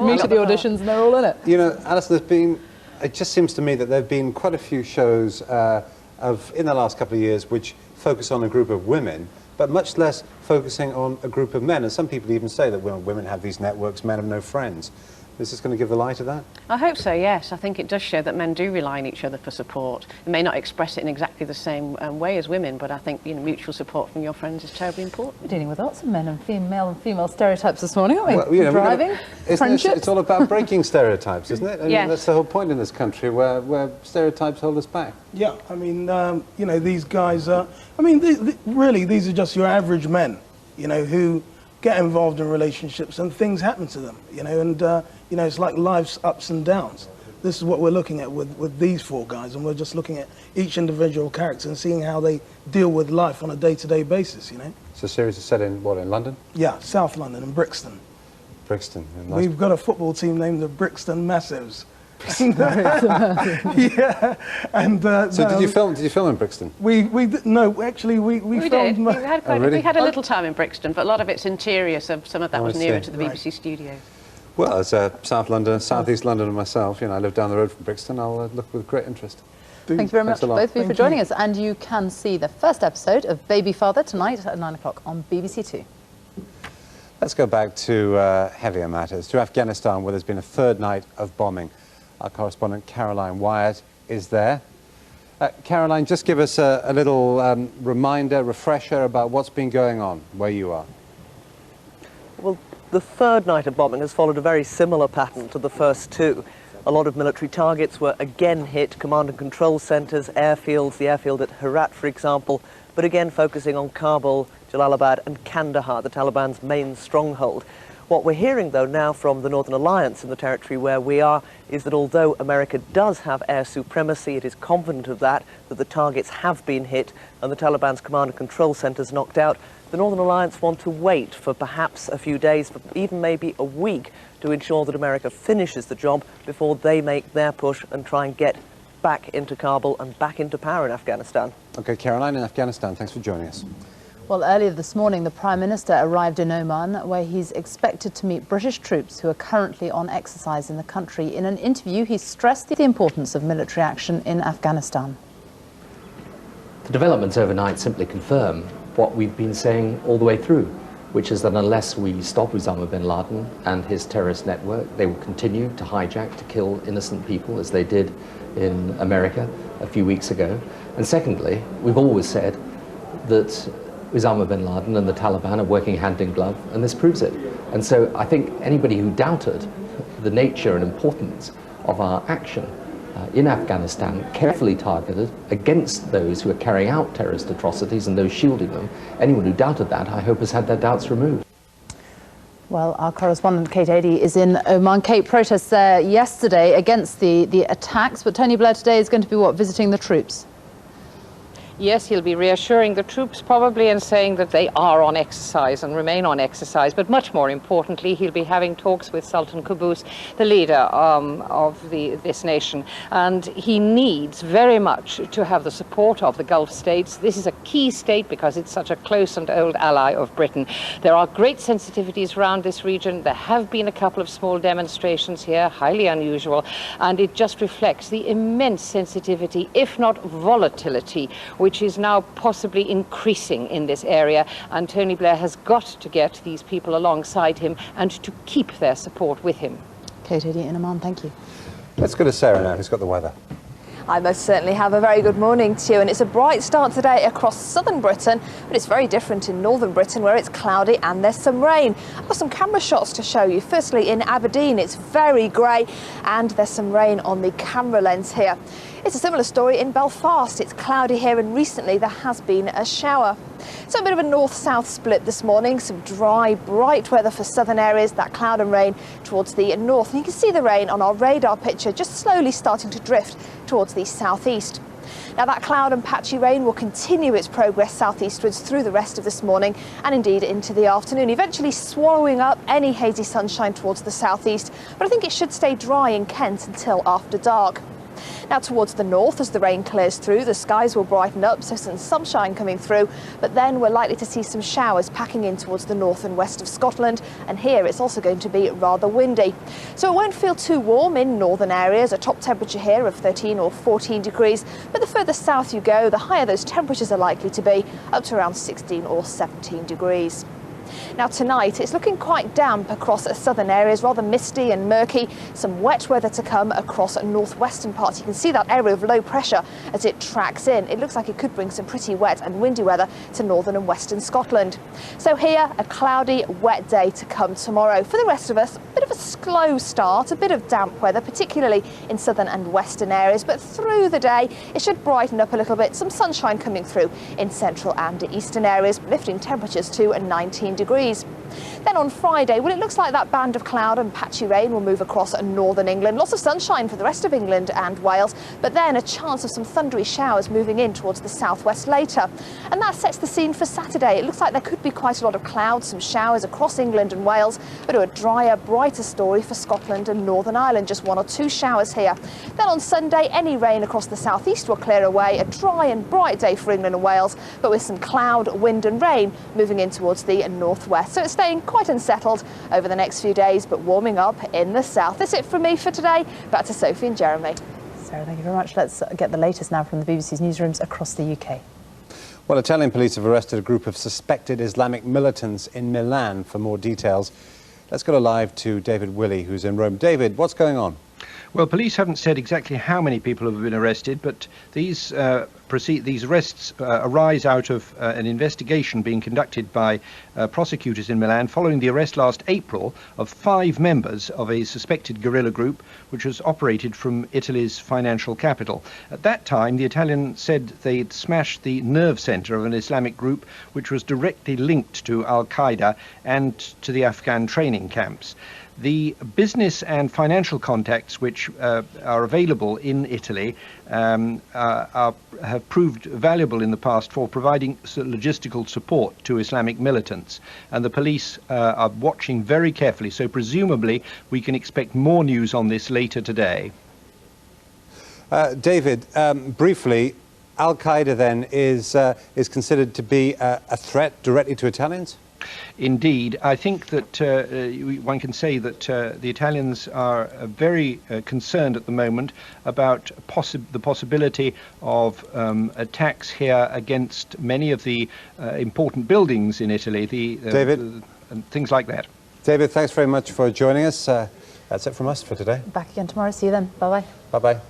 Me to the auditions and they're all in it. You know, Alice, it just seems to me that there have been quite a few shows in the last couple of years which focus on a group of women, but much less focusing on a group of men. And some people even say that when women have these networks, men have no friends. Is this going to give the lie to that? I hope so, yes. I think it does show that men do rely on each other for support. They may not express it in exactly the same way as women, but I think mutual support from your friends is terribly important. We're dealing with lots of male and female stereotypes this morning, aren't we? Well, you know, driving, friendships. It's all about breaking stereotypes, isn't it? I mean, yes. That's the whole point in this country, where stereotypes hold us back. Yeah, I mean, you know, these guys are... I mean, really, these are just your average men, you know, who get involved in relationships and things happen to them, you know, and, you know, it's like life's ups and downs. This is what we're looking at with these four guys, and we're just looking at each individual character and seeing how they deal with life on a day-to-day basis, you know. So the series is set in, what, in London? Yeah, South London, in Brixton. Brixton. We've got a football team named the Brixton Massives. Yeah, and so did you film in Brixton? No, actually we filmed. Did. We had a little time in Brixton, but a lot of it's interior, so some of that was nearer to the BBC studio. Well, as South London, South East London myself, you know, I live down the road from Brixton. I'll look with great interest. Thank you very much, both of you, for joining us. And you can see the first episode of Baby Father tonight at 9 o'clock on BBC Two. Let's go back to heavier matters, to Afghanistan, where there's been a third night of bombing. Our correspondent Caroline Wyatt is there. Caroline, just give us a little refresher about what's been going on where you are. Well, the third night of bombing has followed a very similar pattern to the first two. A lot of military targets were again hit, command and control centres, airfields, the airfield at Herat, for example, but again focusing on Kabul, Jalalabad and Kandahar, the Taliban's main stronghold. What we're hearing, though, now from the Northern Alliance in the territory where we are, is that although America does have air supremacy, it is confident of that the targets have been hit and the Taliban's command and control centres knocked out. The Northern Alliance want to wait for perhaps a few days, for even maybe a week, to ensure that America finishes the job before they make their push and try and get back into Kabul and back into power in Afghanistan. OK, Caroline, in Afghanistan, thanks for joining us. Well, earlier this morning, the Prime Minister arrived in Oman, where he's expected to meet British troops who are currently on exercise in the country. In an interview, he stressed the importance of military action in Afghanistan. The developments overnight simply confirm what we've been saying all the way through, which is that unless we stop Osama bin Laden and his terrorist network, they will continue to hijack, to kill innocent people, as they did in America a few weeks ago. And secondly, we've always said that Osama bin Laden and the Taliban are working hand in glove, and this proves it. And so I think anybody who doubted the nature and importance of our action in Afghanistan, carefully targeted against those who are carrying out terrorist atrocities and those shielding them, anyone who doubted that, I hope, has had their doubts removed. Well, our correspondent Kate Adie is in Oman. Kate, protests there yesterday against the attacks, but Tony Blair today is going to be, what, visiting the troops? Yes, he'll be reassuring the troops probably and saying that they are on exercise and remain on exercise. But much more importantly, he'll be having talks with Sultan Qaboos, the leader of this nation. And he needs very much to have the support of the Gulf states. This is a key state because it's such a close and old ally of Britain. There are great sensitivities around this region. There have been a couple of small demonstrations here, highly unusual. And it just reflects the immense sensitivity, if not volatility, which is now possibly increasing in this area, and Tony Blair has got to get these people alongside him and to keep their support with him. Kate Adie in Oman, thank you. Let's go to Sarah now, who's got the weather. I most certainly have. A very good morning to you, and it's a bright start today across southern Britain, but it's very different in northern Britain where it's cloudy and there's some rain. I've got some camera shots to show you. Firstly, in Aberdeen, it's very grey and there's some rain on the camera lens here. It's a similar story in Belfast. It's cloudy here and recently there has been a shower. So a bit of a north-south split this morning, some dry, bright weather for southern areas, that cloud and rain towards the north. And you can see the rain on our radar picture just slowly starting to drift towards the southeast. Now that cloud and patchy rain will continue its progress southeastwards through the rest of this morning and indeed into the afternoon, eventually swallowing up any hazy sunshine towards the southeast. But I think it should stay dry in Kent until after dark. Now towards the north, as the rain clears through, the skies will brighten up, so some sunshine coming through, but then we're likely to see some showers packing in towards the north and west of Scotland, and here it's also going to be rather windy. So it won't feel too warm in northern areas, a top temperature here of 13 or 14 degrees, but the further south you go, the higher those temperatures are likely to be, up to around 16 or 17 degrees. Now tonight it's looking quite damp across southern areas, rather misty and murky. Some wet weather to come across northwestern parts. You can see that area of low pressure as it tracks in. It looks like it could bring some pretty wet and windy weather to northern and western Scotland. So here, a cloudy, wet day to come tomorrow. For the rest of us, a bit of a slow start, a bit of damp weather, particularly in southern and western areas. But through the day, it should brighten up a little bit. Some sunshine coming through in central and eastern areas, lifting temperatures to 19 degrees. Then on Friday, well, it looks like that band of cloud and patchy rain will move across northern England. Lots of sunshine for the rest of England and Wales, but then a chance of some thundery showers moving in towards the southwest later. And that sets the scene for Saturday. It looks like there could be quite a lot of clouds, some showers across England and Wales, but a drier, brighter story for Scotland and Northern Ireland. Just 1 or 2 showers here. Then on Sunday, any rain across the southeast will clear away. A dry and bright day for England and Wales, but with some cloud, wind and rain moving in towards the northwest. So it's staying quite unsettled over the next few days, but warming up in the south. That's it from me for today. Back to Sophie and Jeremy. Sarah, thank you very much. Let's get the latest now from the BBC's newsrooms across the UK. Well, Italian police have arrested a group of suspected Islamic militants in Milan. For more details, let's go live to David Willey, who's in Rome. David, what's going on? Well, police haven't said exactly how many people have been arrested, but these arrests arise out of an investigation being conducted by prosecutors in Milan following the arrest last April of 5 members of a suspected guerrilla group which was operated from Italy's financial capital. At that time, the Italian said they'd smashed the nerve centre of an Islamic group which was directly linked to Al-Qaeda and to the Afghan training camps. The business and financial contacts which are available in Italy have proved valuable in the past for providing logistical support to Islamic militants, and the police are watching very carefully, so presumably we can expect more news on this later today. David, briefly, Al-Qaeda then is considered to be a threat directly to Italians? Indeed, I think that one can say that the Italians are very concerned at the moment about the possibility of attacks here against many of the important buildings in Italy, David, and things like that. David, thanks very much for joining us. That's it from us for today. Back again tomorrow. See you then. Bye-bye. Bye-bye.